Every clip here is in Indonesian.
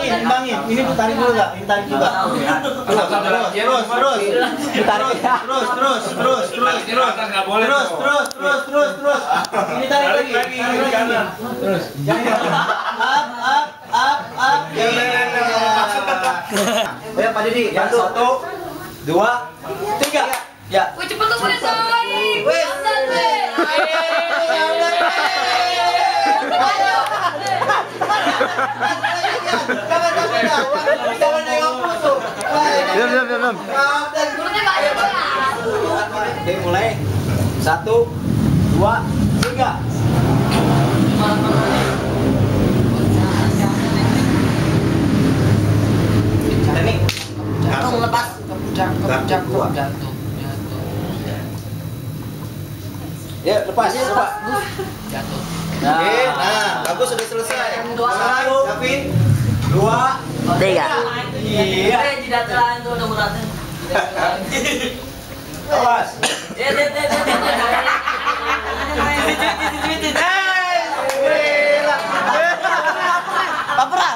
timbangin. Ini tarik dulu nggak? Ini tarik juga. Terus. Ini tarik lagi. Terus. Up. Ya Pak Didi, bantu. 1, 2, 3. Ya. Wih, cepet tuh boleh baik. Wih. Jangan nengok musuh. Diam. Turunnya banyak banget. Oke, mulai. 1, 2, 3. Nih. Langsung lepas. Jatuh. Ya, lepas. Coba. Jatuh. Oke, nah, bagus sudah selesai. 1, Gavin. 2, 3. Iya. Tidak terlalu tuh udah berat. Awas. Baperan.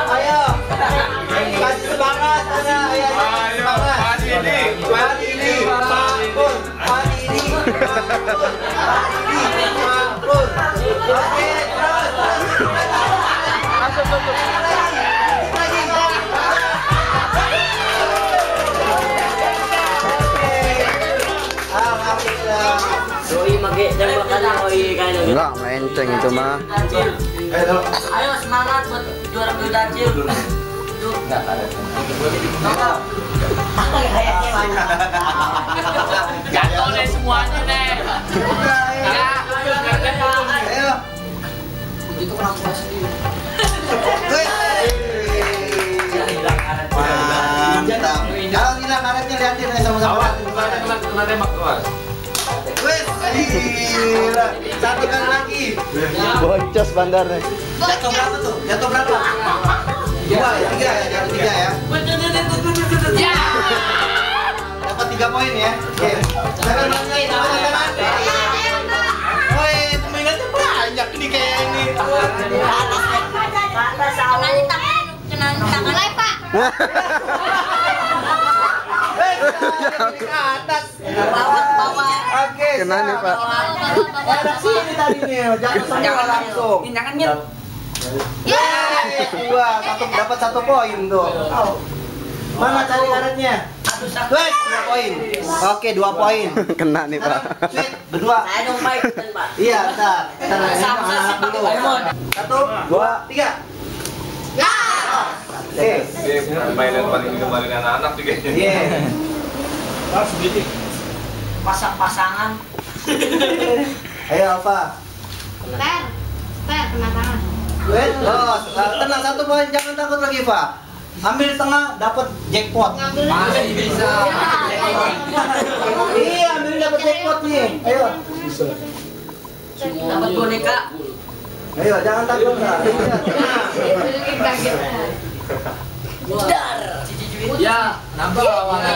Ayo. Kasih semangat sana, ayo. Semangat. Padi ini. Oke, terus. Alhamdulillah. Doi mage dan makannya oi kayak Enggak, menceng itu mah. Ayo semangat buat juara Dacil. Enggak ada. Jatuh deh semuanya deh. Ayo. Itu kena gua sendiri. Mantap. Kalau hilang karetnya liatin aja sama-sama. Kena tembak tuh. Wes, gila. Satu kali lagi. Boncos bandarnya. Jatuh berapa tuh? Jatuh berapa? 2 ya, 3 ya, jatuh 3 ya. Ya. Dapat 3 poin ya. Oke. Jangan teman-teman. Woi, peminatnya banyak nih kayak ini. Kena tangan lagi, Pak. Ke atas. Bawah. Oke. Kena nih, Pak. Ada sini tadi nih, jangan semua langsung. Jangan nyel. Satu dapat 1 poin tuh. Mana cari karetnya? Wes, 2 poin. Oke, 2 poin. Kena nih, Pak. Sweet, berdua. Saya dong baik Pak. Iya, bentar. Anak dulu. 1, 2, 3. Ya. Oke. Mainan paling digemari anak-anak juga. Iya. Pasangan. Ayo apa? Per, kena tangan. Wes, los. Tenang, 1 poin, jangan takut lagi, Pak. Ambil tengah, dapat jackpot. Masih bisa. Iya, ambil dapat jackpot nih. Ayo. Dapat boneka. Ayo, jangan takut lah. Dar. Ya, nambah lawangan.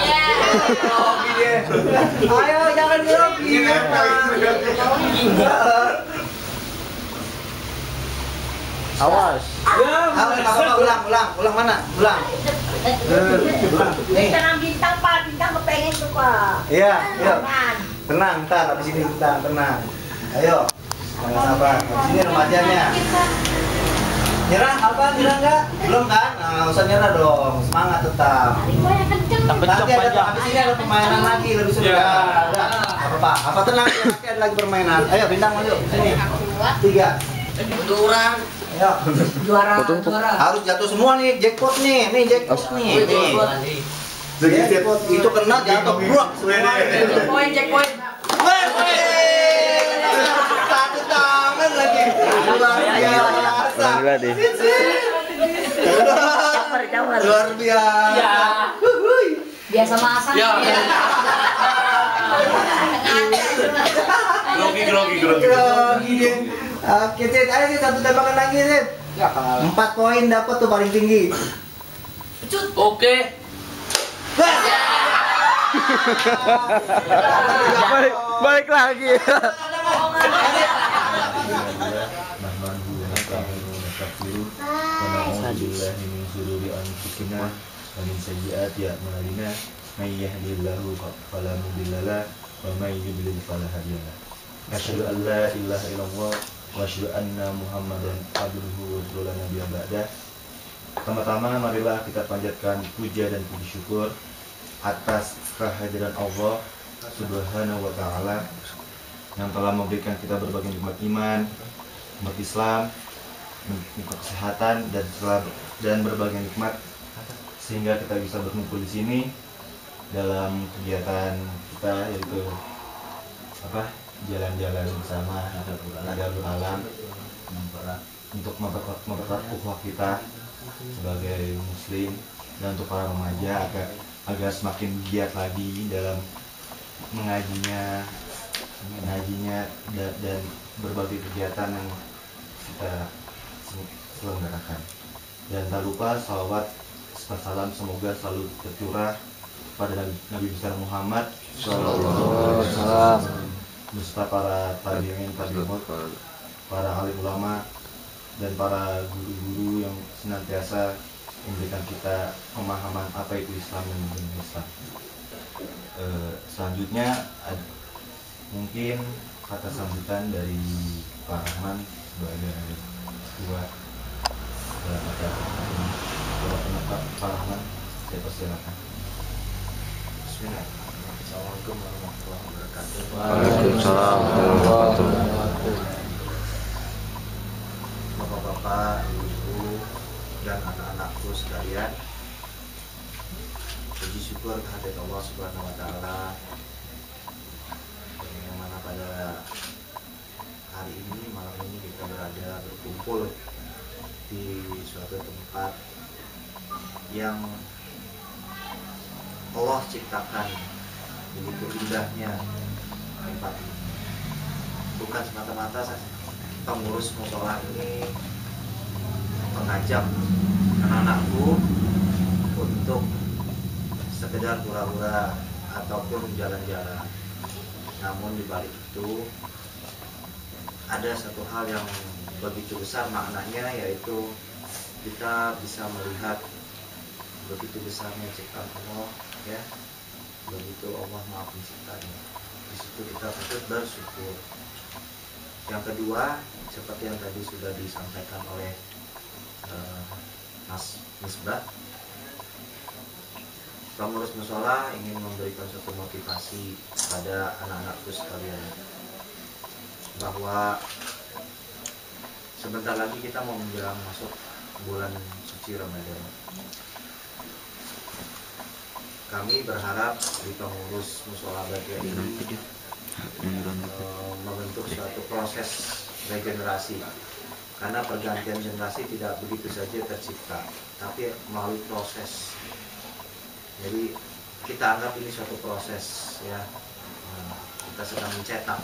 Ayo, jangan grogi. Awas. Ulang mana? Ulang. Nih. Jangan bintang, Pak. Bintang kepengen tuh, Pak. Iya, yuk. Jangan. Tenang, ntar habis ini tenang. Ayo. Jangan sabar. Habis ini remajanya. Nyerah apa? Nyerah enggak? Belum kan? Nah, usah nyerah dong. Semangat tetap. Nanti ada habis ini ada permainan lagi lebih seru. Ada. Apa? Apa tenang? Nanti ada lagi permainan. Ayo bintang maju sini. 3. Orang. Ayo. Juara. Harus jatuh semua nih jackpot nih. Nih jackpot nih. Jackpot itu kena jatuh bro. Checkpoint. Satu tangan lagi. Luar biasa. Alhamdulillah deh. Luar biasa. Ya. Biasa masak. Ya. Grogi deh. Oke, Cid. Ayo Cid, 1 tembakan lagi, Cid. 4 poin dapat tuh paling tinggi. Oke. Wah. Balik lagi. Nahmaduhu wa nasta'inuhu wa na'udzu billahi min shururi anfusina wa min sayyiati a'malina may yahdihillahu fala mudilla lahu wa may yudlil fala hadiya lahu. Asyhadu an la ilaha illallah wa asyhadu anna Muhammadan abduhu wa rasuluhu nabiyya ba'da. Pertama-tama marilah kita panjatkan puja dan puji syukur atas kehadiran Allah Subhanahu wa taala yang telah memberikan kita berbagai nikmat iman, nikmat Islam, nikmat kesehatan dan berbagai nikmat sehingga kita bisa berkumpul di sini dalam kegiatan kita yaitu jalan-jalan bersama Nadarul Alam untuk memperkuat ukhuwah kita sebagai muslim dan untuk para remaja agar semakin giat lagi dalam mengajinya dan berbagai kegiatan yang kita selenggarakan. Dan tak lupa salawat salam semoga selalu tercurah pada Nabi besar Muhammad sallallahu alaihi wasallam beserta para tabi'in, para alim ulama dan para guru-guru yang senantiasa memberikan kita pemahaman apa itu Islam dan mengenai Islam. Selanjutnya mungkin kata sambutan dari Pak Rahman sebagai ketua dalam acara ini. Pak Rahman, saya persilakan. Bismillahirrahmanirrahim. Assalamualaikum warahmatullahi wabarakatuh. Waalaikumsalam warahmatullahi wabarakatuh. Bapak-bapak, ibu, dan anak-anakku sekalian, puji syukur kehadirat Allah Subhanahu wa taala yang mana pada hari ini, malam ini kita berkumpul di suatu tempat yang Allah ciptakan. Begitu indahnya tempat ini. Bukan semata-mata pengurus musola ini mengajak anak-anakku untuk sekedar hura-hura ataupun jalan-jalan. Namun di balik itu ada satu hal yang begitu besar maknanya, yaitu kita bisa melihat begitu besarnya ciptaan Allah, ya. Begitu Allah Maha Penciptanya. Di situ kita patut bersyukur. Yang kedua, seperti yang tadi sudah disampaikan oleh Mas Misbah, pengurus musola ingin memberikan suatu motivasi pada anak-anakku sekalian bahwa sebentar lagi kita mau menjelang masuk bulan suci Ramadan. Kami berharap di pengurus musola Bagia ini membentuk suatu proses regenerasi, karena pergantian generasi tidak begitu saja tercipta, tapi melalui proses. Jadi kita anggap ini suatu proses, ya. Kita sedang mencetak.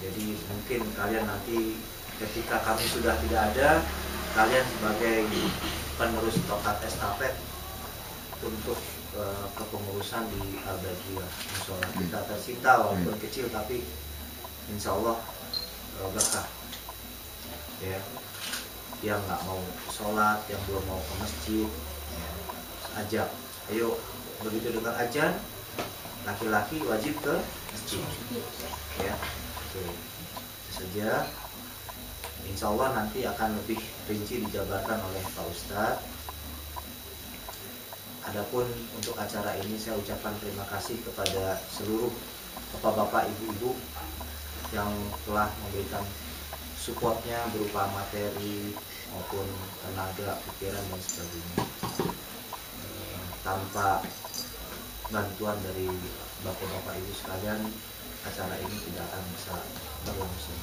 Jadi mungkin kalian nanti ketika kami sudah tidak ada, kalian sebagai penerus tongkat estafet untuk kepengurusan di Al-Bagia musola kita tercipta walaupun kecil, tapi insya Allah berkah, ya. Yang nggak mau sholat, yang belum mau ke masjid, ya, ajak, ayo, begitu dengar azan laki-laki wajib ke masjid, ya. Itu saja. Insya Allah nanti akan lebih rinci dijabarkan oleh Pak Ustadz. Adapun untuk acara ini saya ucapkan terima kasih kepada seluruh bapak-bapak, ibu-ibu yang telah memberikan supportnya berupa materi maupun tenaga, pikiran dan sebagainya. Tanpa bantuan dari bapak-bapak ibu sekalian, acara ini tidak akan bisa berlangsung.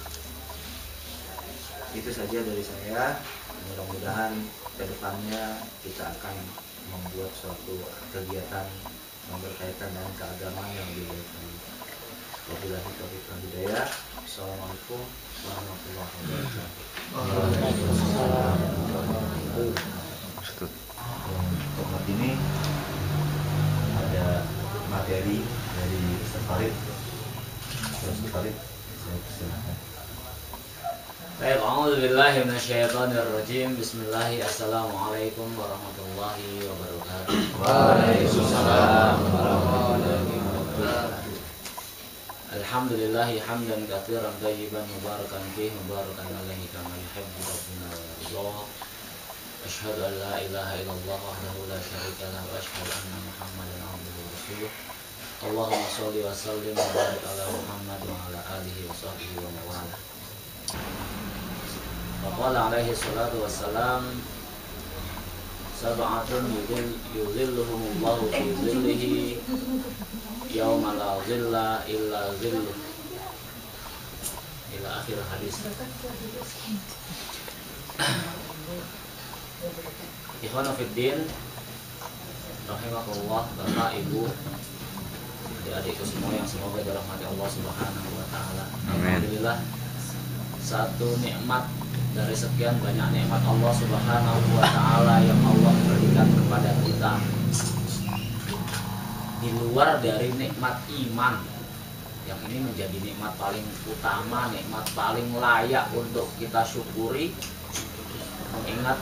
Itu saja dari saya. Mudah-mudahan kedepannya kita akan membuat suatu kegiatan yang berkaitan dengan keagamaan yang lebih baik lagi. Wabillahi taufiq wal hidayah. Assalamualaikum warahmatullahi wabarakatuh. Untuk hari ini ada materi dari Ustaz Farid Ustaz Farid, saya persilahkan. Baik, a'udzubillahi minasyaitonirrajim. Bismillahirrahmanirrahim. Assalamualaikum warahmatullahi wabarakatuh. Waalaikumsalam warahmatullahi wabarakatuh. Alhamdulillahi hamdan katsiran thayyiban mubarakan fihi mubarakan alaihi kama yuhibbu rabbuna wa yarda. Asyhadu an la ilaha illallah wahdahu la syarika lahu wa asyhadu anna Muhammadan abduhu wa rasuluh. Allahumma shalli wa sallim wa barik ala Muhammad wa ala alihi wa sahbihi wa mawala. Waqala alaihi salatu wassalam, sab'atun yudhilluhumullahu fi dhillihi yauma la dhilla illa dhilluh, ila akhir hadis. Ikhwan fiddin rahimakumullah, Bapak Ibu, adik-adikku semua yang semoga dirahmati Allah Subhanahu wa taala. Alhamdulillah, satu nikmat dari sekian banyak nikmat Allah Subhanahu wa taala yang Allah berikan kepada kita, di luar dari nikmat iman, yang ini menjadi nikmat paling utama, nikmat paling layak untuk kita syukuri. Mengingat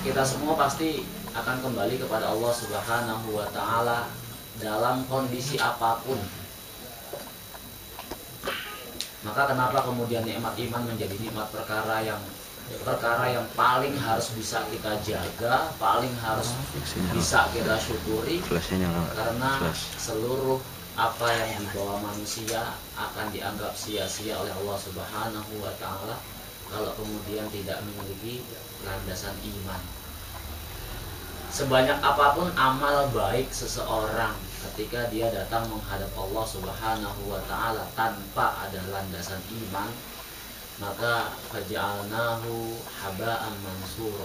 kita semua pasti akan kembali kepada Allah Subhanahu wa taala dalam kondisi apapun. Maka kenapa kemudian nikmat iman menjadi nikmat perkara yang paling harus bisa kita jaga, paling harus bisa kita syukuri, karena seluruh apa yang dibawa manusia akan dianggap sia-sia oleh Allah Subhanahu wa taala kalau kemudian tidak memiliki landasan iman. Sebanyak apapun amal baik seseorang, ketika dia datang menghadap Allah Subhanahu wa taala tanpa ada landasan iman, maka faja'alnahu haba'an mansura.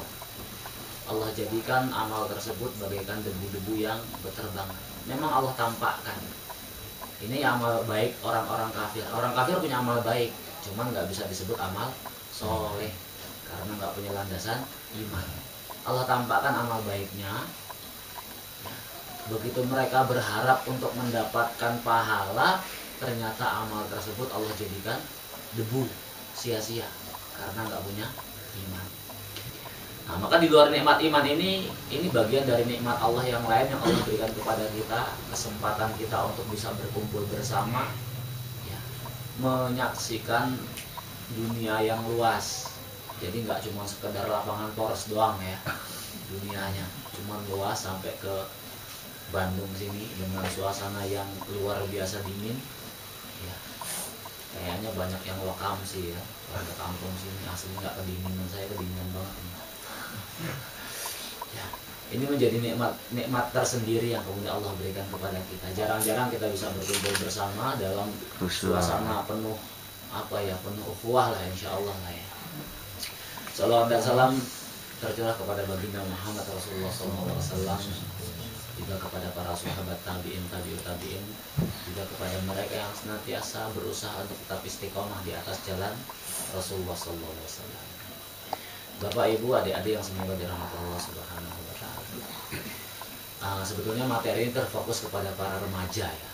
Allah jadikan amal tersebut bagaikan debu-debu yang berterbangan. Memang Allah tampakkan ini amal baik orang-orang kafir. Orang kafir punya amal baik, cuman nggak bisa disebut amal soleh karena nggak punya landasan iman. Allah tampakkan amal baiknya. Begitu mereka berharap untuk mendapatkan pahala, ternyata amal tersebut Allah jadikan debu, sia-sia karena nggak punya iman. Nah, maka di luar nikmat iman ini bagian dari nikmat Allah yang lain yang Allah berikan kepada kita, kesempatan kita untuk bisa berkumpul bersama, ya, menyaksikan dunia yang luas. Jadi nggak cuma sekedar lapangan Polres doang ya, dunianya cuma luas sampai ke Bandung sini dengan suasana yang luar biasa dingin. Ya, kayaknya banyak yang wakam sih ya, warga kampung sini asli nggak kedinginan, saya kedinginan banget ini. Ya, ini menjadi nikmat tersendiri yang kemudian Allah berikan kepada kita. Jarang-jarang kita bisa berkumpul bersama dalam suasana penuh penuh ukhuwah lah, insya Allah lah ya. Salawat dan salam tercurah kepada baginda Muhammad Rasulullah SAW, juga kepada para sahabat tabi'in, tabi'ut tabi'in, juga kepada mereka yang senantiasa berusaha untuk tetap istiqomah di atas jalan Rasulullah SAW. Bapak Ibu, adik-adik yang semoga dirahmati Allah Subhanahu wa taala. Sebetulnya materi ini terfokus kepada para remaja ya.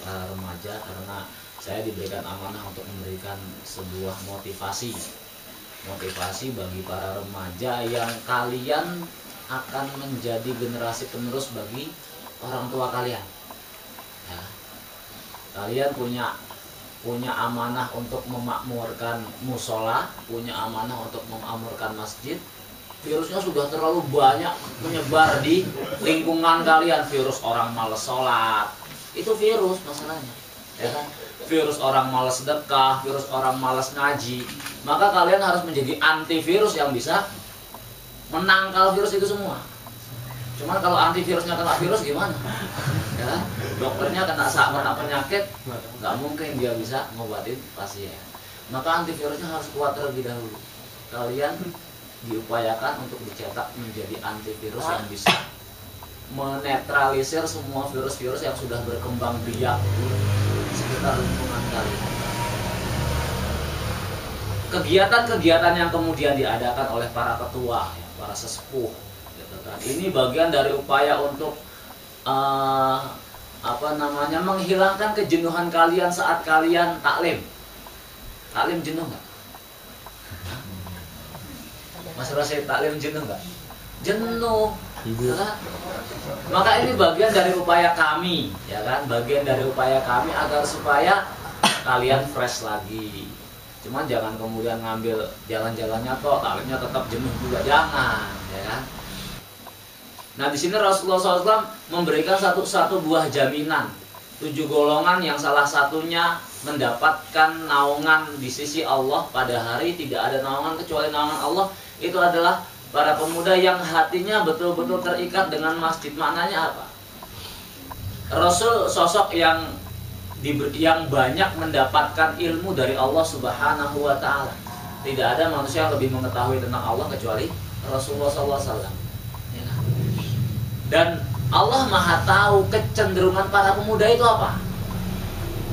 Para remaja, karena saya diberikan amanah untuk memberikan sebuah motivasi bagi para remaja yang kalian akan menjadi generasi penerus bagi orang tua kalian. Ya. Kalian punya amanah untuk memakmurkan musola, punya amanah untuk memakmurkan masjid. Virusnya sudah terlalu banyak menyebar di lingkungan kalian. Virus orang malas sholat, itu virus masalahnya, ya kan? Virus orang malas sedekah, virus orang malas ngaji. Maka kalian harus menjadi antivirus yang bisa menangkal virus itu semua. Cuman kalau antivirusnya kena virus gimana? Ya, dokternya kena penyakit, nggak mungkin dia bisa ngobatin pasien. Maka antivirusnya harus kuat terlebih dahulu. Kalian diupayakan untuk dicetak menjadi antivirus yang bisa menetralisir semua virus-virus yang sudah berkembang biak di sekitar lingkungan kalian. Kegiatan-kegiatan yang kemudian diadakan oleh para ketua, ya, para sesepuh, gitu kan. Ini bagian dari upaya untuk menghilangkan kejenuhan kalian saat kalian taklim. Taklim jenuh nggak? Mas Rasid, taklim jenuh nggak? Jenuh. Ya. Maka ini bagian dari upaya kami, ya kan? Bagian dari upaya kami agar supaya kalian fresh lagi. Cuman jangan kemudian ngambil jalan-jalannya kok, taklimnya tetap jenuh juga, jangan, ya kan? Nah di sini Rasulullah SAW memberikan satu buah jaminan, 7 golongan yang salah satunya mendapatkan naungan di sisi Allah pada hari tidak ada naungan kecuali naungan Allah. Itu adalah para pemuda yang hatinya betul-betul terikat dengan masjid. Maknanya apa? Rasul sosok yang banyak mendapatkan ilmu dari Allah Subhanahu wa Ta'ala. Tidak ada manusia yang lebih mengetahui tentang Allah kecuali Rasulullah SAW. Ya. Dan Allah Maha tahu kecenderungan para pemuda itu apa.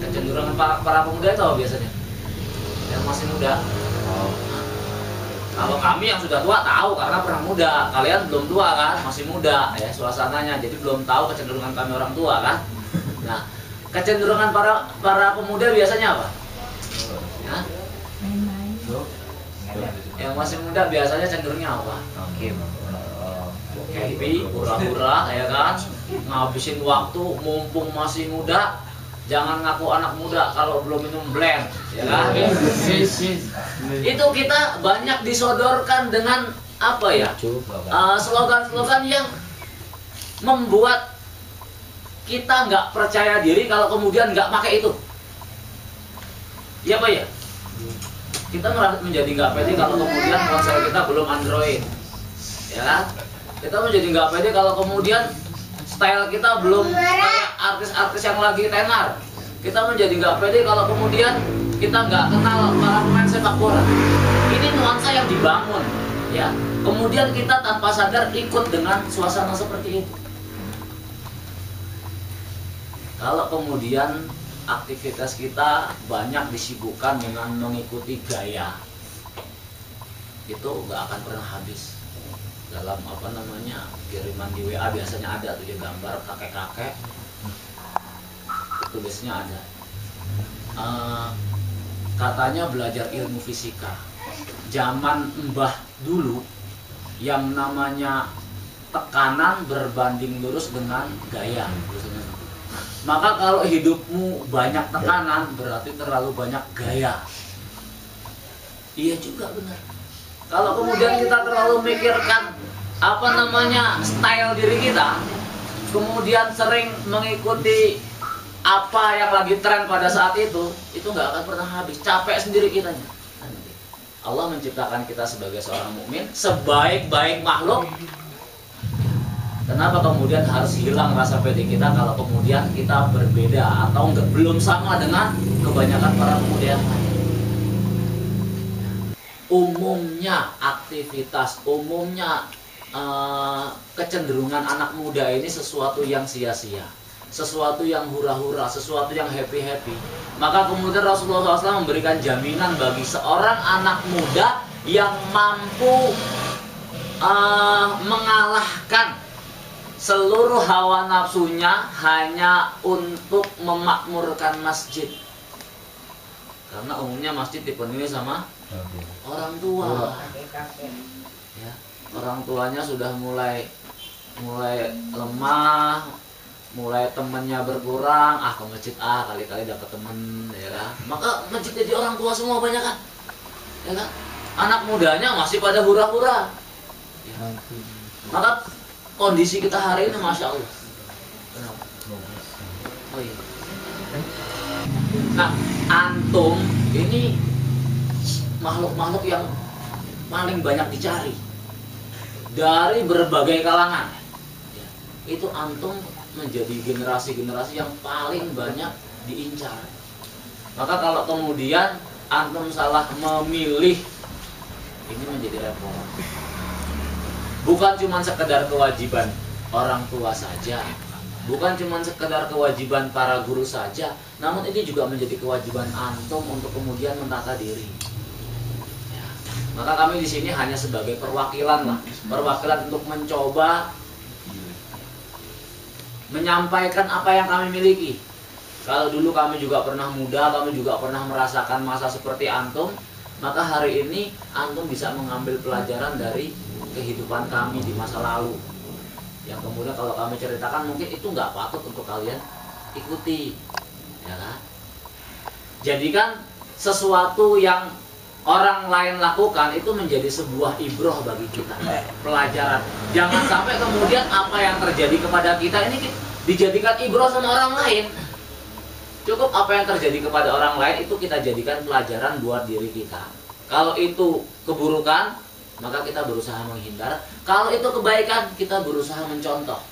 Kecenderungan para pemuda itu apa biasanya? Yang masih muda. Kalau kami yang sudah tua tahu karena pernah muda. Kalian belum tua kan, masih muda ya suasananya. Jadi belum tahu kecenderungan kami orang tua kan. Nah, kecenderungan para pemuda biasanya apa? Ya? Yang masih muda biasanya cenderungnya apa? Happy, hura-hura, ya kan? Ngabisin waktu, mumpung masih muda, jangan ngaku anak muda kalau belum minum blend, ya kan? Itu kita banyak disodorkan dengan apa ya? Slogan-slogan yang membuat kita nggak percaya diri kalau kemudian nggak pakai itu. Iya Pak ya? Kita merasa menjadi nggak pede kalau kemudian ponsel kita belum Android, ya kan? Kita menjadi nggak pede kalau kemudian style kita belum kayak artis-artis yang lagi tenar. Kita menjadi nggak pede kalau kemudian kita nggak kenal para pemain sepak bola. Ini nuansa yang dibangun, ya. Kemudian kita tanpa sadar ikut dengan suasana seperti itu. Kalau kemudian aktivitas kita banyak disibukkan dengan mengikuti gaya, itu nggak akan pernah habis. Dalam kiriman di WA biasanya ada tuh ya gambar kakek-kakek, itu biasanya ada. Katanya belajar ilmu fisika. Zaman Mbah dulu yang namanya tekanan berbanding lurus dengan gaya. Maka kalau hidupmu banyak tekanan berarti terlalu banyak gaya. Iya juga benar. Kalau kemudian kita terlalu mikirkan style diri kita, kemudian sering mengikuti apa yang lagi tren pada saat itu nggak akan pernah habis. Capek sendiri kitanya. Allah menciptakan kita sebagai seorang mukmin, sebaik-baik makhluk. Kenapa kemudian harus hilang rasa pede kita kalau kemudian kita berbeda atau belum sama dengan kebanyakan para pemuda yang lain? Umumnya aktivitas, kecenderungan anak muda ini sesuatu yang sia-sia, sesuatu yang hura-hura, sesuatu yang happy-happy. Maka kemudian Rasulullah SAW memberikan jaminan bagi seorang anak muda yang mampu mengalahkan seluruh hawa nafsunya hanya untuk memakmurkan masjid. Karena umumnya masjid dipenuhi sama orang tua. Ya, orang tuanya sudah mulai lemah, mulai temannya berkurang, ke masjid kali-kali dapat teman, ya kan? Maka masjid jadi orang tua semua banyak kan, ya kan? Anak mudanya masih pada hura-hura. Ya. Maka kondisi kita hari ini Masya Allah. Kenapa? Oh iya. Nah, antum ini makhluk-makhluk yang paling banyak dicari dari berbagai kalangan. Ya, itu antum menjadi generasi-generasi yang paling banyak diincar. Maka kalau kemudian antum salah memilih, ini menjadi repot. Bukan cuma sekedar kewajiban orang tua saja, bukan cuma sekedar kewajiban para guru saja, namun ini juga menjadi kewajiban antum untuk kemudian mentata diri. Ya. Maka kami di sini hanya sebagai perwakilan untuk mencoba menyampaikan apa yang kami miliki. Kalau dulu kami juga pernah muda, kami juga pernah merasakan masa seperti antum, maka hari ini antum bisa mengambil pelajaran dari kehidupan kami di masa lalu. Yang kemudian kalau kami ceritakan mungkin itu nggak patut untuk kalian ikuti, ya kan? Jadikan sesuatu yang orang lain lakukan itu menjadi sebuah ibroh bagi kita, pelajaran. Jangan sampai kemudian apa yang terjadi kepada kita ini dijadikan ibroh sama orang lain. Cukup apa yang terjadi kepada orang lain itu kita jadikan pelajaran buat diri kita. Kalau itu keburukan, maka kita berusaha menghindar. Kalau itu kebaikan, kita berusaha mencontoh.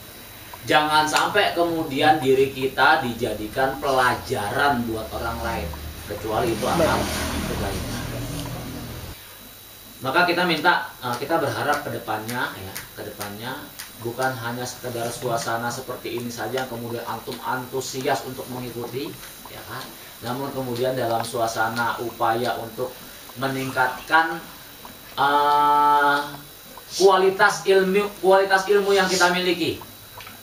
Jangan sampai kemudian diri kita dijadikan pelajaran buat orang lain, kecuali itu amal kebaikan. Maka kita kita berharap kedepannya, bukan hanya sekedar suasana seperti ini saja kemudian antum antusias untuk mengikuti, ya kan? Namun kemudian dalam suasana upaya untuk meningkatkan kualitas ilmu yang kita miliki.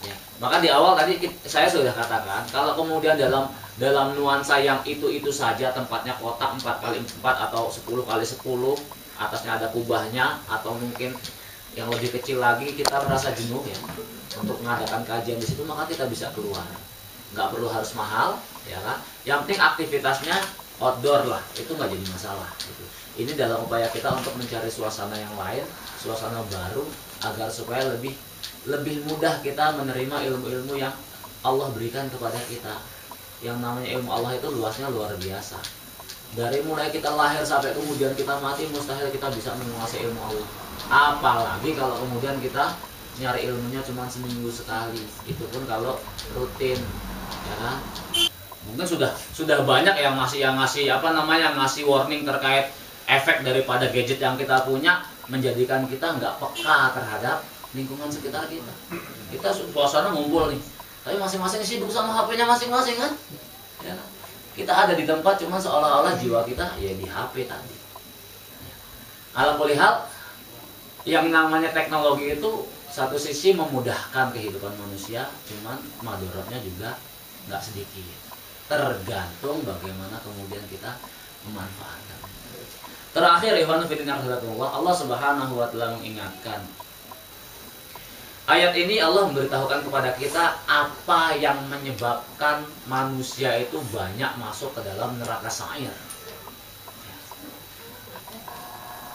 Ya. Maka di awal tadi saya sudah katakan, kalau kemudian dalam nuansa yang itu saja, tempatnya kotak 4x4 atau 10x10, atasnya ada kubahnya, atau mungkin yang lebih kecil lagi, kita merasa jenuh ya untuk mengadakan kajian di situ, maka kita bisa keluar. Nggak perlu harus mahal, ya kan? Yang penting aktivitasnya outdoor lah, itu nggak jadi masalah. Gitu. Ini dalam upaya kita untuk mencari suasana yang lain, suasana baru, agar supaya lebih mudah kita menerima ilmu-ilmu yang Allah berikan kepada kita. Yang namanya ilmu Allah itu luasnya luar biasa. Dari mulai kita lahir sampai kemudian kita mati, mustahil kita bisa menguasai ilmu Allah. Apalagi kalau kemudian kita nyari ilmunya cuma seminggu sekali, itu pun kalau rutin, ya kan? Mungkin sudah banyak yang ngasih warning terkait efek daripada gadget yang kita punya, menjadikan kita nggak peka terhadap lingkungan sekitar kita. Kita suasana ngumpul nih, tapi masing-masing sibuk sama HP-nya masing-masing kan? Ya kan? Kita ada di tempat cuma seolah-olah jiwa kita ya di HP tadi. Alhamdulillah, yang namanya teknologi itu satu sisi memudahkan kehidupan manusia, cuman madorotnya juga nggak sedikit. Tergantung bagaimana kemudian kita memanfaatkan. Terakhir, Allah Subhanahu wa Ta'ala mengingatkan. Ayat ini Allah memberitahukan kepada kita apa yang menyebabkan manusia itu banyak masuk ke dalam neraka sa'ir.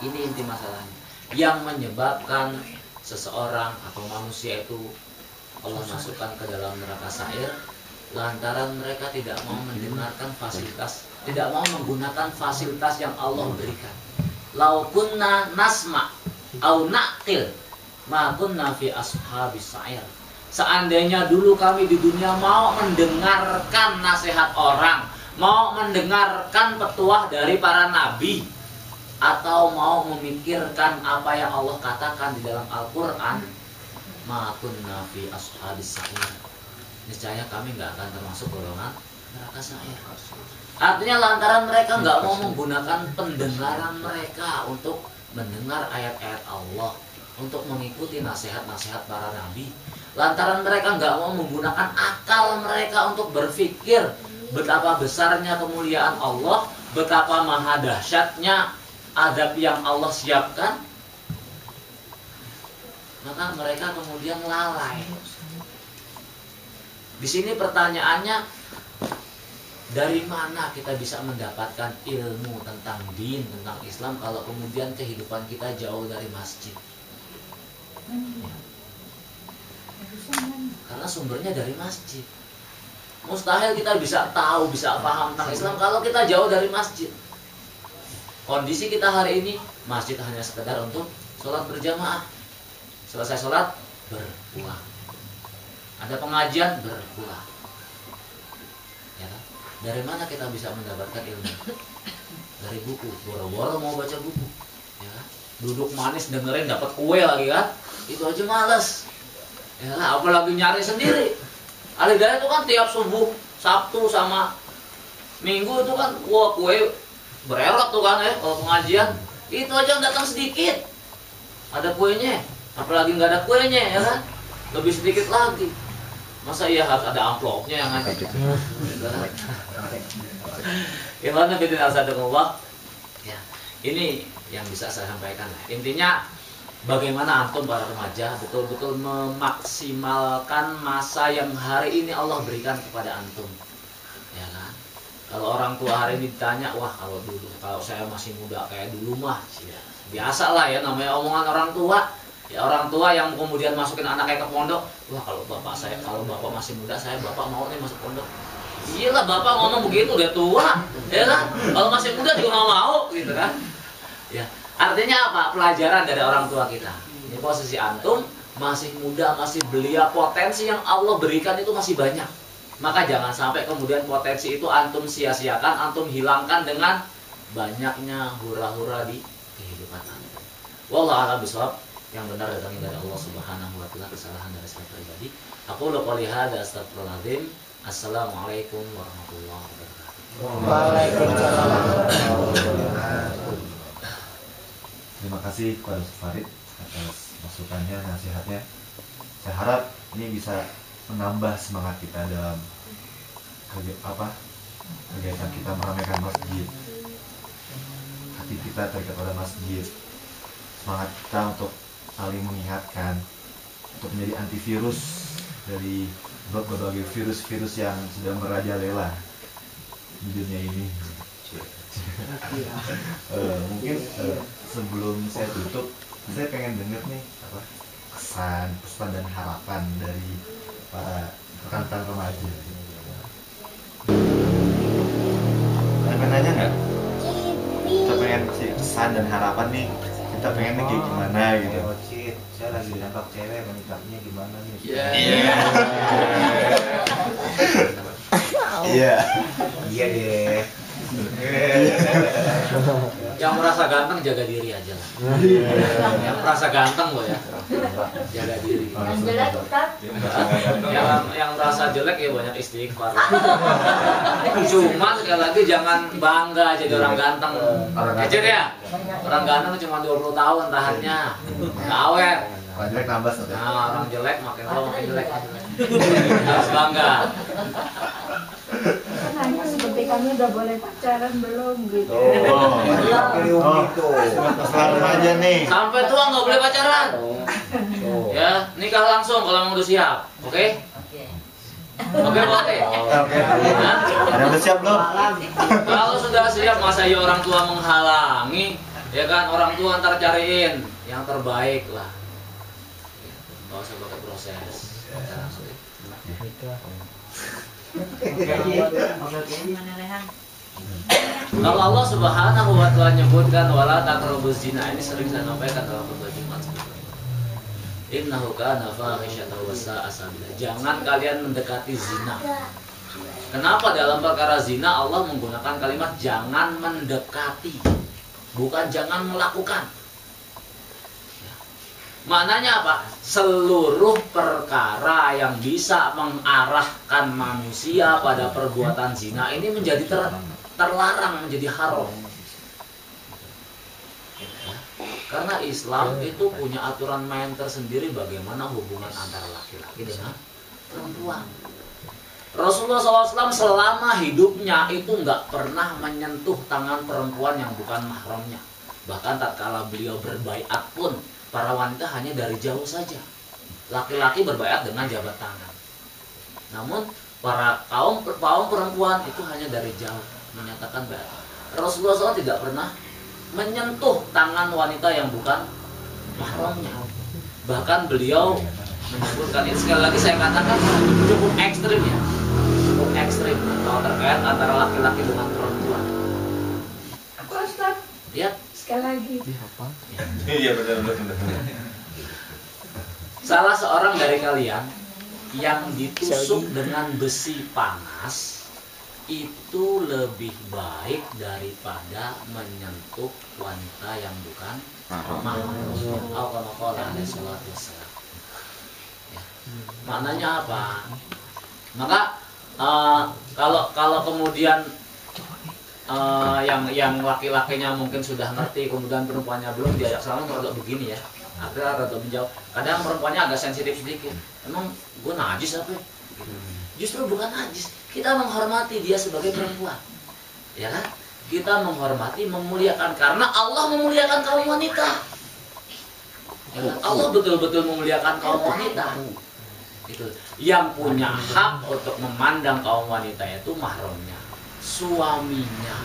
Ini inti masalahnya. Yang menyebabkan seseorang atau manusia itu Allah masukkan ke dalam neraka sa'ir lantaran mereka tidak mau mendengarkan fasilitas, tidak mau menggunakan fasilitas yang Allah berikan. Lau kunna nasma au naqil ma kunna fi ashabis sa'ir. Seandainya dulu kami di dunia mau mendengarkan nasihat orang, mau mendengarkan petuah dari para nabi, atau mau memikirkan apa yang Allah katakan di dalam Al-Quran, ma kunna fi ashabis sa'ir, niscaya kami nggak akan termasuk golongan neraka sa'ir. Artinya lantaran mereka nggak mau menggunakan pendengaran mereka untuk mendengar ayat-ayat Allah, untuk mengikuti nasihat-nasihat para nabi, lantaran mereka nggak mau menggunakan akal mereka untuk berpikir betapa besarnya kemuliaan Allah, betapa maha dahsyatnya adab yang Allah siapkan, maka mereka kemudian lalai. Di sini pertanyaannya, dari mana kita bisa mendapatkan ilmu tentang din, tentang Islam, kalau kemudian kehidupan kita jauh dari masjid? Ya. Karena sumbernya dari masjid. Mustahil kita bisa tahu, bisa paham tentang Islam kalau kita jauh dari masjid. Kondisi kita hari ini, masjid hanya sekedar untuk sholat berjamaah. Selesai sholat, berpulang. Ada pengajian, berpulang. Ya kan? Dari mana kita bisa mendapatkan ilmu? Dari buku. Boro-boro mau baca buku. Ya kan? Duduk manis dengerin dapat kue lagi kan? Itu aja males. Ya kan? Apalagi nyari sendiri. Alidaya itu kan tiap subuh, Sabtu sama Minggu itu kan kue berelok tuh kan ya, kalau pengajian itu aja datang sedikit, ada kuenya, apalagi nggak ada kuenya ya kan, lebih sedikit lagi. Masa iya harus ada amplopnya yang ada? Gimana bidin asadukumullah? Ya, ini yang bisa saya sampaikan. Intinya bagaimana antum para remaja betul-betul memaksimalkan masa yang hari ini Allah berikan kepada antum. Ya kan? Kalau orang tua hari ini ditanya, wah kalau saya masih muda kayak dulu mah, ya, biasa lah ya namanya omongan orang tua. Ya orang tua yang kemudian masukin anaknya ke pondok, wah kalau bapak masih muda, bapak mau nih masuk pondok. Iyalah bapak ngomong begitu udah tua, ya kan? Kalau masih muda juga nggak mau, gitu kan? Ya artinya apa? Pelajaran dari orang tua kita. Ini posisi antum masih muda, masih belia, potensi yang Allah berikan itu masih banyak. Maka jangan sampai kemudian potensi itu antum sia-siakan, antum hilangkan dengan banyaknya hura-hura di kehidupan antum. Wallahu a'lam bishawab. Yang benar datangnya dari Allah Subhanahu wa taala, kesalahan dari saya pribadi. Aku qouli hadza astaghfirullahaladzim. Assalamualaikum warahmatullahi wabarakatuh. Waalaikumsalam. Terima kasih kepada Ustaz Farid atas masukannya, nasihatnya. Saya harap ini bisa menambah semangat kita dalam kegiatan kita meramaikan masjid. Hati kita terikat pada masjid. Semangat kita untuk saling mengingatkan, untuk menjadi antivirus dari berbagai virus-virus yang sudah merajalela di dunia ini. Mungkin sebelum saya tutup, saya pengen denger nih kesan, pesan dan harapan dari para rekan-rekan remaja. Pengen nanya nggak? Kita pengen kasih kesan dan harapan nih. Kita pengennya kayak gimana gitu. Saya lagi ditangkap cewek, menikahnya gimana nih? Iya deh. Yang merasa ganteng jaga diri aja lah. Yang merasa ganteng loh ya, jaga diri. Yang jelek Ustaz. Yang merasa jelek ya banyak istighfar. Cuma sekali lagi jangan bangga jadi orang ganteng. Kecil ya. Orang ganteng cuma 20 tahun tahannya. Awet. Orang jelek nambah. Nah, orang jelek makin jelek. Harus bangga. Nanya seperti kami udah boleh pacaran belum gitu. Masalah remaja nih. Sampai tua nggak boleh pacaran. Ya, nikah langsung kalau mau udah siap. Oke? Oke. Ada udah siap belum? Kalau sudah siap masa ya orang tua menghalangi, ya kan orang tua ntar cariin yang terbaik lah. Nggak usah pakai proses. Kalau Allah Subhanahu wa taala nyebutkan wala taqrabuz zina, ini sering saya sampaikan dalam khutbah Jumat sebelumnya. Innahu kana fahisyatan wa sa'a sabila. Jangan kalian mendekati zina. Kenapa dalam perkara zina Allah menggunakan kalimat jangan mendekati, bukan jangan melakukan. Maknanya apa? Seluruh perkara yang bisa mengarahkan manusia pada perbuatan zina ini menjadi terlarang, menjadi haram. Karena Islam itu punya aturan main tersendiri bagaimana hubungan antara laki-laki dengan perempuan. Rasulullah SAW selama hidupnya itu nggak pernah menyentuh tangan perempuan yang bukan mahramnya. Bahkan tatkala beliau berbaiat pun para wanita hanya dari jauh saja. Laki-laki berbaiat dengan jabat tangan. Namun para kaum perempuan itu hanya dari jauh menyatakan baiat. Rasulullah SAW tidak pernah menyentuh tangan wanita yang bukan mahramnya. Bahkan beliau menyebutkan ini, sekali lagi saya katakan cukup ekstrim ya. Cukup ekstrim kalau terkait antara laki-laki dengan perempuan. Aku Ustaz. Ya. Sekali lagi. Iya benar. Salah seorang dari kalian yang ditusuk dengan besi panas itu lebih baik daripada menyentuh wanita yang bukan mahramnya. Maknanya apa? Maka kalau kemudian yang laki-lakinya mungkin sudah ngerti, kemudian perempuannya belum, diajak salam agak begini ya, akhirnya agak menjauh. Kadang perempuannya agak sensitif sedikit. Emang gue najis apa? Justru bukan najis, kita menghormati dia sebagai perempuan, ya kan? Kita menghormati, memuliakan karena Allah memuliakan kaum wanita. Ya kan? Allah betul-betul memuliakan kaum wanita. Itu yang punya hak untuk memandang kaum wanita itu mahramnya, suaminya.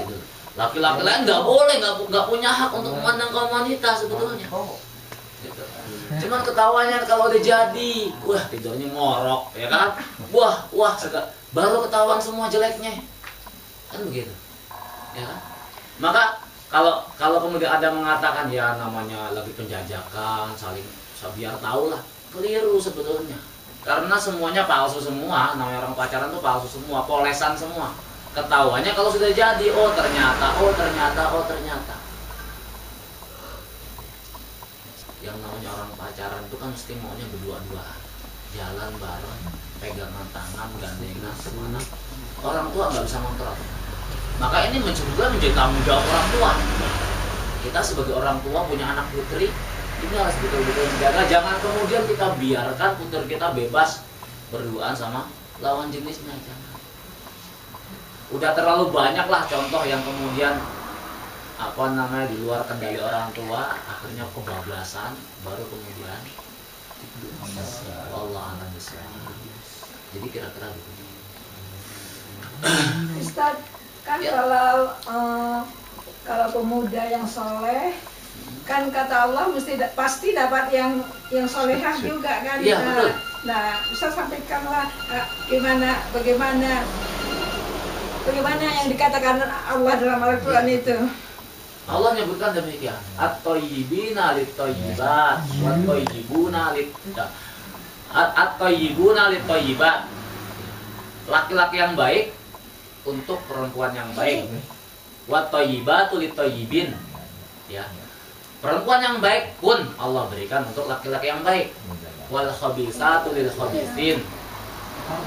Gitu. Laki-laki lain nggak boleh, nggak punya hak untuk memandang kaum wanita sebetulnya. Gitu. Cuman ketawanya kalau udah jadi, wah tidurnya ngorok, ya kan? Wah, baru ketahuan semua jeleknya, kan begitu, ya kan? Maka kalau kemudian ada mengatakan ya namanya lagi penjajakan, saling biar tahu lah, keliru sebetulnya. Karena semuanya palsu semua, namanya orang pacaran tuh palsu semua, polesan semua. Ketahuannya kalau sudah jadi, oh ternyata. Yang namanya orang pacaran itu kan mesti maunya berdua-duaan, jalan bareng, pegangan tangan, gandengan kemana. Orang tua nggak bisa kontrol. Maka ini juga menjadi tanggung jawab orang tua. Kita sebagai orang tua punya anak putri, ini harus betul-betul menjaga. Jangan kemudian kita biarkan putri kita bebas berduaan sama lawan jenisnya. Jangan. Udah terlalu banyak lah contoh yang kemudian di luar kendali orang tua, akhirnya kebablasan, baru kemudian Allah alam bisawab. Jadi kira-kira begitu. Ustaz, kan Ya. kalau pemuda yang soleh, kan kata Allah pasti dapat yang solehah juga kan. Iya, betul. Nah, Ustaz sampaikanlah bagaimana yang dikatakan Allah dalam Al-Quran itu. Allah menyebutkan demikian, at-thayyibina lit-thayyibat wat-thayyibuna lit-thayyibat. Laki-laki yang baik untuk perempuan yang baik. Wat-thayyibatu lit-thayyibin. Ya. Perempuan yang baik pun Allah berikan untuk laki-laki yang baik. Wal khabisatu lil khabisin.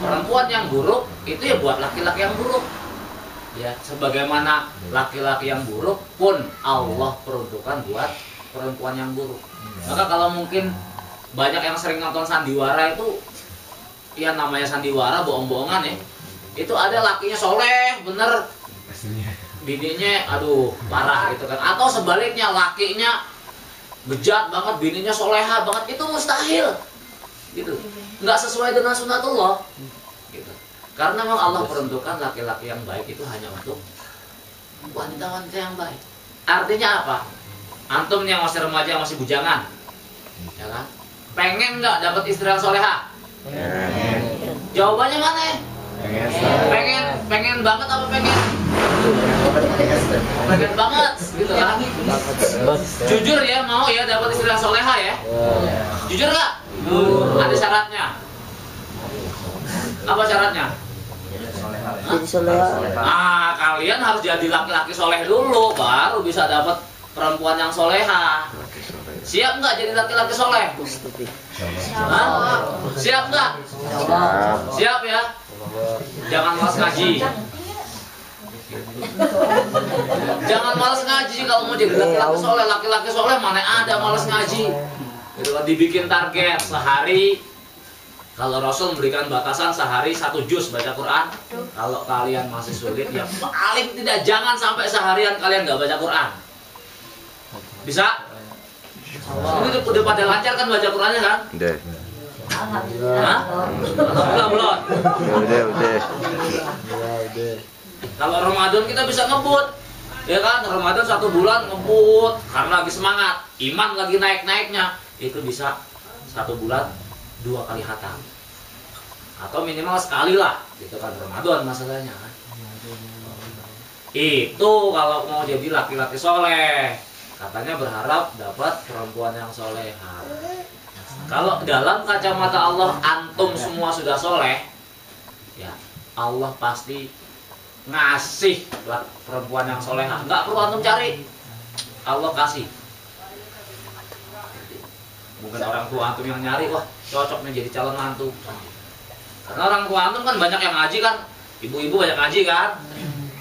Perempuan yang buruk itu ya buat laki-laki yang buruk. Ya, sebagaimana laki-laki yang buruk pun Allah peruntukkan buat perempuan yang buruk. Maka kalau mungkin banyak yang sering nonton sandiwara itu, ya namanya sandiwara bohong-bohongan ya. Itu ada lakinya soleh, bener, bininya aduh parah gitu kan. Atau sebaliknya lakinya bejat banget, bininya soleha banget, itu mustahil. Gitu. Nggak sesuai dengan sunatullah. Gitu. Karena memang Allah peruntukkan laki-laki yang baik itu hanya untuk wanita-wanita yang baik. Artinya apa? Antum yang masih remaja, masih bujangan, ya kan? Pengen nggak dapat istri yang soleha? Jawabannya mana? Pengen banget apa pengen? Pengen banget, gitu kan? Jujur ya, mau ya dapat istri yang soleha ya? Jujur nggak? Ada syaratnya. Apa syaratnya? Kalian harus jadi laki-laki soleh dulu, baru bisa dapat perempuan yang soleha. Siap nggak jadi laki-laki soleh? Siap nggak? Siap ya. Jangan malas ngaji. Jangan malas ngaji kalau mau jadi laki-laki soleh mana ada malas ngaji. Gitu kan, dibikin target sehari. Kalau Rasul memberikan batasan sehari 1 juz baca Quran. Kalau kalian masih sulit, ya paling tidak jangan sampai seharian kalian nggak baca Quran. Bisa? Ini udah pada lancar kan baca Qurannya kan? Udah. Hah? Belum. Udah. Kalau Ramadan kita bisa ngebut, ya kan? Ramadan 1 bulan ngebut karena lagi semangat, iman lagi naik-naiknya, itu bisa 1 bulan 2 kali khatam, atau minimal sekali lah, gitu kan. Ramadan masalahnya kan. Itu kalau mau jadi laki-laki soleh, katanya berharap dapat perempuan yang soleha. Kalau dalam kacamata Allah antum semua sudah soleh, ya Allah pasti ngasih perempuan yang soleha. Nggak perlu antum cari, Allah kasih. Mungkin orang tua antum yang nyari, wah cocok nih jadi calon mantu. Karena orang tua antum kan banyak yang ngaji kan, ibu-ibu banyak ngaji kan,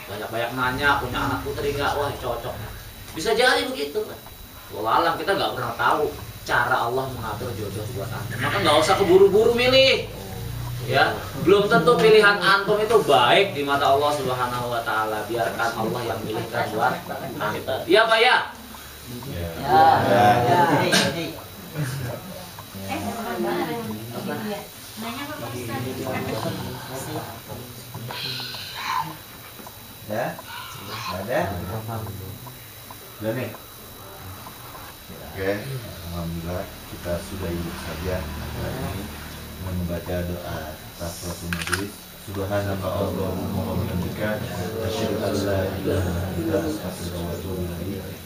banyak nanya punya anak putri nggak, wah cocok. Bisa jadi begitu kan. Wallah alam, kita nggak pernah tahu cara Allah mengatur jodoh buat antum. Maka nggak usah keburu-buru milih. Ya, belum tentu pilihan antum itu baik di mata Allah Subhanahu wa taala. Biarkan Allah yang pilihkan buat kita. Iya, Pak ya? Ya? Ada? Udah nih? Oke, alhamdulillah kita sudah hidup saja hari ini dengan membaca doa Tahfatul Majlis. Subhanallah Allahumma wa bihamdika asyhadu an la ilaha illa anta astaghfiruka wa atubu ilaik.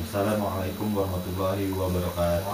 Wassalamualaikum warahmatullahi wabarakatuh.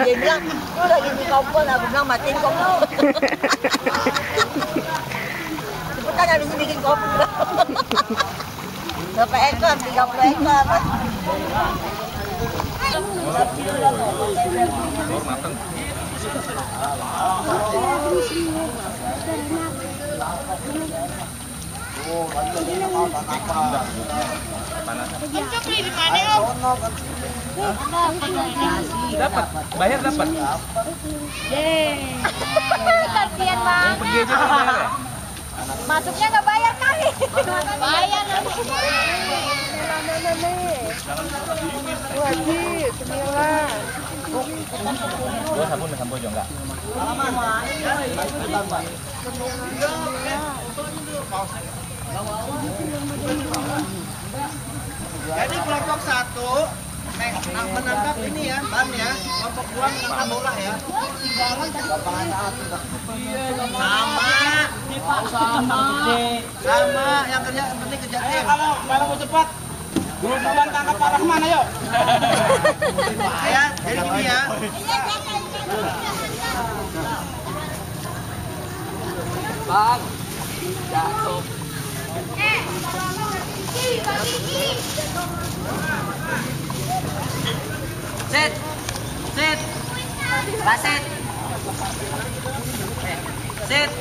Dia bilang, lu lagi di kompor, aku bilang matiin kompor. Cepetan habis ini bikin kopi. Berapa ekor? 30 ekor. Dapat, bayar dapat. Kasian banget. Pergi aja bayar ya? Masuknya nggak bayar kali. Bayar nanti. Wajib, 9. Gua sabun juga enggak? Jadi kelompok 1 menangkap ini ya, ban ya. Kelompok 2 menangkap bola ya. Sama yang kerja yang penting kerja tim. Kalau mau cepat, dulu bulan tangkap Pak Rahman ayo. Ya, jadi gini ya. Bang, jatuh. Set. Set. Raset. Set.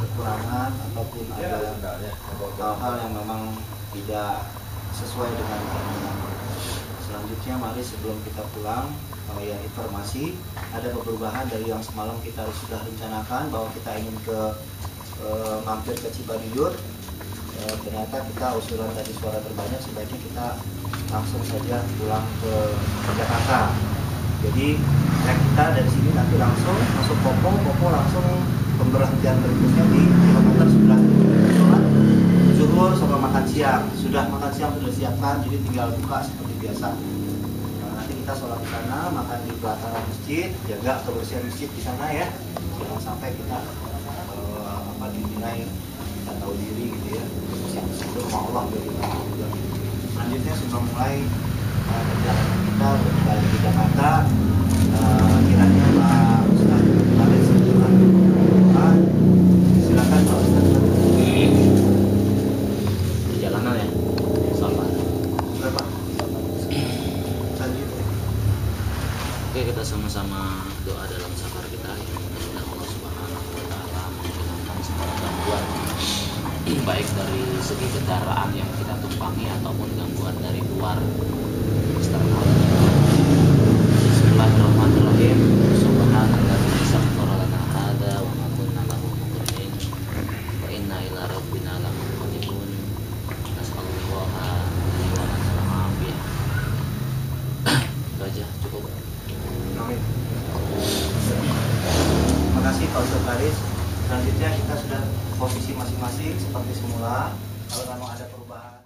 Kekurangan ataupun ada hal-hal yang memang tidak sesuai dengan keinginan. Selanjutnya mari sebelum kita pulang ya informasi ada perubahan dari yang semalam kita sudah rencanakan bahwa kita ingin mampir ke Cibaduyut. Ternyata kita usulan tadi suara terbanyak sebaiknya kita langsung saja pulang ke Jakarta. Jadi kita dari sini nanti langsung masuk Popo langsung pemberhentian berikutnya di kilometer 11 zuhur sama makan siang. Sudah makan siang sudah siapkan, jadi tinggal buka seperti biasa. Nah, nanti kita sholat di sana, makan di pelataran masjid, jaga kebersihan masjid di sana ya. Jangan sampai kita dinilai kita tahu diri gitu ya. Bersih-bersih Allah dari Allah. Selanjutnya sudah mulai perjalanan kita kembali di Jakarta. Kiranya Pak Ustadz Faris silakan Pak Ustadz. Perjalanan ya, sabar. Berapa? Oke, kita sama-sama doa dalam sabar kita yang mudah-mudahan Allah Subhanahu wa taala menghilangkan segala gangguan baik dari segi kendaraan yang kita tumpangi ataupun gangguan dari luar eksternal. Bismillahirrahmanirrahim. Subhanalladzi sakhkhara lana hadza wa ma kunna lahu muqrinin wa inna ila rabbina lamunqalibun. Nas'alullaha lana wa lakum al-afiyah. Itu aja cukup. Amin. Terima kasih Pak Ustadz Faris. Selanjutnya kita sudah posisi masing-masing seperti semula. Kalau memang ada perubahan